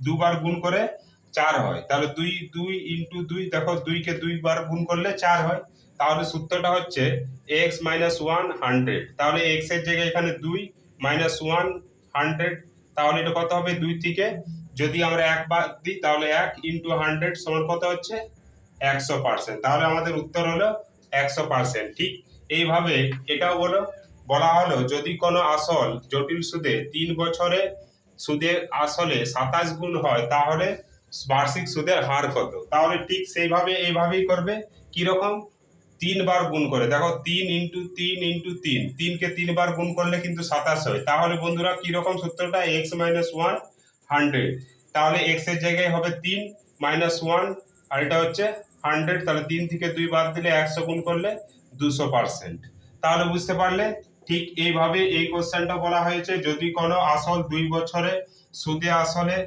দুবার গুণ করে 4 হয়, তাহলে 2 2 ইন্টু 2, দেখো 2 কে 2 বার গুণ করলে 4 হয়। তাহলে সূত্রটা হচ্ছে x মাইনাস 1 100, তাহলে x এর জায়গায় এখানে 2 মাইনাস 1 100, তাহলে এটা কত হবে? 2 থেকে যদি আমরা 1 বাদ দিই তাহলে 1 ইন্টু 100 সমান কত হচ্ছে? 100%। তাহলে আমাদের উত্তর হলো 100%। ঠিক এইভাবে এটাও বলা হলো যদি কোনো আসল জটিল সুদে 3 বছরে সুদের আসলে 27 গুণ হয় তাহলে বার্ষিক সুদের হার কত? তাহলে ঠিক সেইভাবে এইভাবেই করবে। কিরকম? 3 বার গুণ করে, দেখো 3 ইন্টু 3 ইন্টু 3, 3 কে 3 বার গুণ করলে কিন্তু 27 হয়। তাহলে বন্ধুরা কিরকম সূত্রটা? x মাইনাস 1 100, তাহলে x এর জায়গায় হবে 3 মাইনাস 1 আর এটা হচ্ছে 100, তাহলে 3 থেকে 2 বাদ দিলে 100 গুণ করলে 200%। তাহলে বুঝতে পারলে? ঠিক এইভাবে এই কোশ্চেনটা বলা হয়েছে যদি কোনো আসল 2 বছরে সুদে আসলে